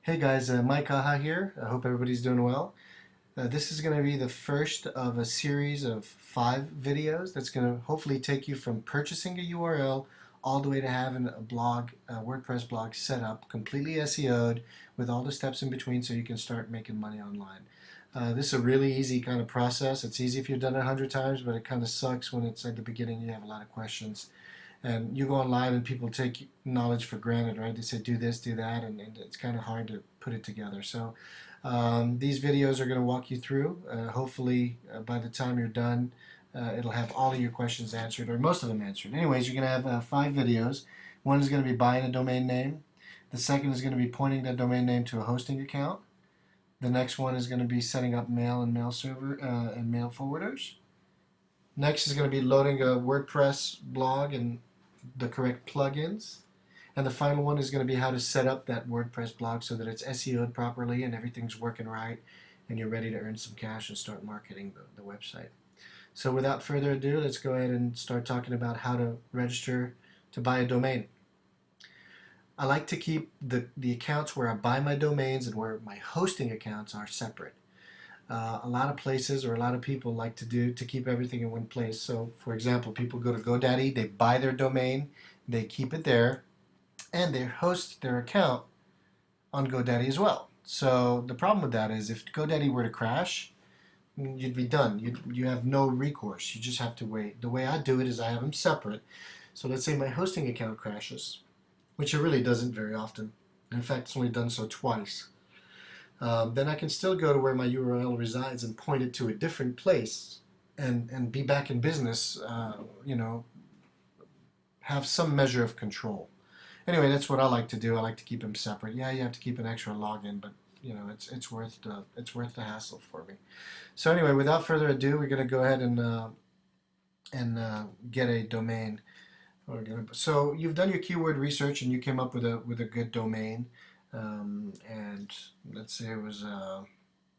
Hey guys, Mike Aha here. I hope everybody's doing well. This is going to be the first of a series of 5 videos that's going to hopefully take you from purchasing a URL all the way to having a blog, a WordPress blog set up, completely SEO'd with all the steps in between so you can start making money online. This is a really easy kind of process. It's easy if you've done it 100 times, but it kind of sucks when it's at the beginning you have a lot of questions. And you go online and people take knowledge for granted, right? They say do this, do that, and it's kind of hard to put it together. So these videos are going to walk you through. Hopefully, by the time you're done, it'll have all of your questions answered, or most of them answered. Anyways, you're going to have 5 videos. One is going to be buying a domain name. The second is going to be pointing that domain name to a hosting account. The next one is going to be setting up mail and mail server and mail forwarders. Next is going to be loading a WordPress blog and the correct plugins. And the final one is going to be how to set up that WordPress blog so that it's SEO'd properly and everything's working right and you're ready to earn some cash and start marketing the website. So without further ado, let's go ahead and start talking about how to register to buy a domain. I like to keep the accounts where I buy my domains and where my hosting accounts are separate. A lot of places or a lot of people like to keep everything in one place. So for example, people go to GoDaddy, they buy their domain, they keep it there, and they host their account on GoDaddy as well. So the problem with that is if GoDaddy were to crash, you'd be done. You have no recourse. You just have to wait. The way I do it is I have them separate. So let's say my hosting account crashes, which it really doesn't very often. In fact, it's only done so twice. Then I can still go to where my URL resides and point it to a different place and be back in business, have some measure of control. Anyway, that's what I like to do. I like to keep them separate. Yeah, you have to keep an extra login, but it's worth the hassle for me. So anyway, without further ado, we're going to go ahead and get a domain. So you've done your keyword research and you came up with a good domain. And let's say it was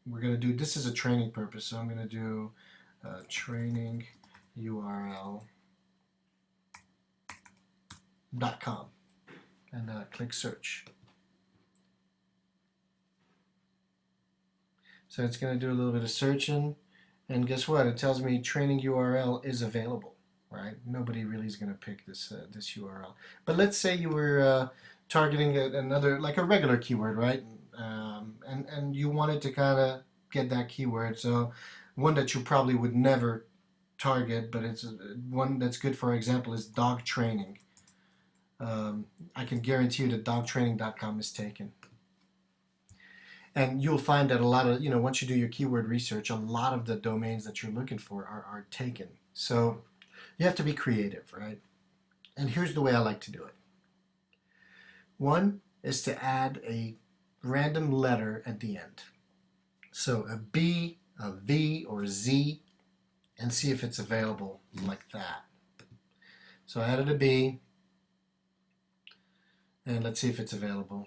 we're going to do, this is a training purpose, so I'm going to do training URL.com and click search. So it's going to do a little bit of searching, and guess what? It tells me training URL is available, right? Nobody really is going to pick this URL. But let's say you were targeting another, like a regular keyword, right? And you wanted to kind of get that keyword. So one that you probably would never target, but it's one that's good, for example, is dog training. I can guarantee you that dogtraining.com is taken. And you'll find that a lot of, once you do your keyword research, a lot of the domains that you're looking for are taken. So you have to be creative, right? And here's the way I like to do it. One is to add a random letter at the end. So a B, a V, or a Z, and see if it's available like that. So I added a B, and let's see if it's available.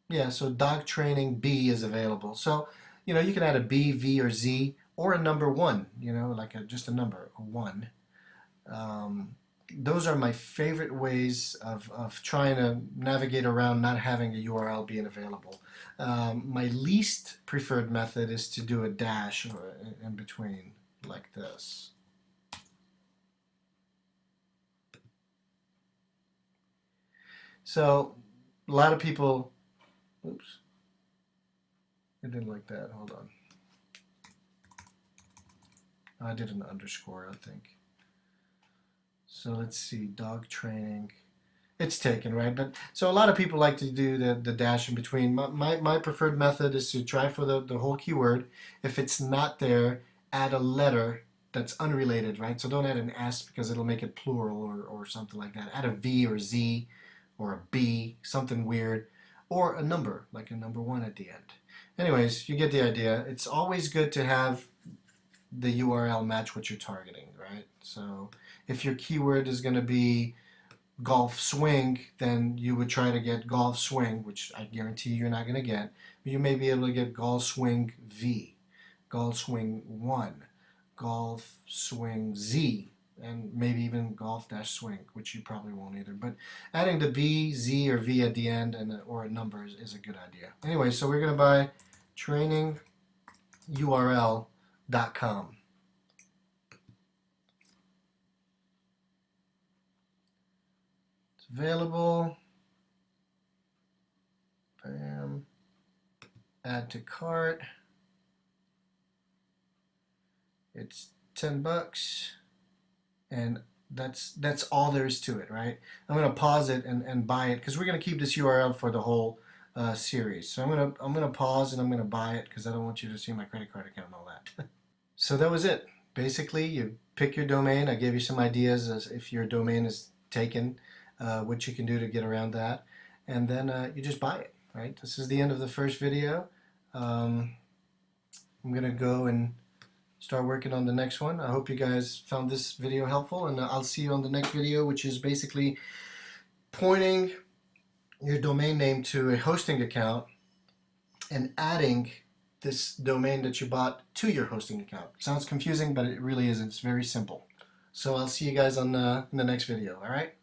Yeah, so dog training B is available. So, you can add a B, V, or Z, or a number 1, like just a number, a 1. Those are my favorite ways of trying to navigate around not having a URL being available. My least preferred method is to do a dash in between, like this. So a lot of people, oops, I didn't like that, hold on. I did an underscore, I think. So let's see, dog training. It's taken, right? But so a lot of people like to do the dash in between. My preferred method is to try for the whole keyword. If it's not there, add a letter that's unrelated, right? So don't add an S because it'll make it plural or something like that. Add a V or Z or a B, something weird, or a number, like a number 1 at the end. Anyways, you get the idea. It's always good to have the URL match what you're targeting, right? So if your keyword is going to be golf swing, then you would try to get golf swing, which I guarantee you're not going to get. But you may be able to get golf swing V, golf swing 1, golf swing Z, and maybe even golf-swing, which you probably won't either. But adding the B, Z, or V at the end or a number is a good idea. Anyway, so we're going to buy trainingurl.com. It's available. Bam. Add to cart. It's $10, and that's all there is to it, right? I'm gonna pause it and buy it because we're gonna keep this URL for the whole series. So I'm gonna pause and I'm gonna buy it because I don't want you to see my credit card account and all that. So that was it. Basically, you pick your domain. I gave you some ideas as if your domain is taken, what you can do to get around that, and then you just buy it. Right? This is the end of the first video. I'm gonna go and start working on the next one. I hope you guys found this video helpful, and I'll see you on the next video, which is basically pointing your domain name to a hosting account and adding this domain that you bought to your hosting account. Sounds confusing, but it really isn't. It's very simple. So I'll see you guys on in the next video, all right?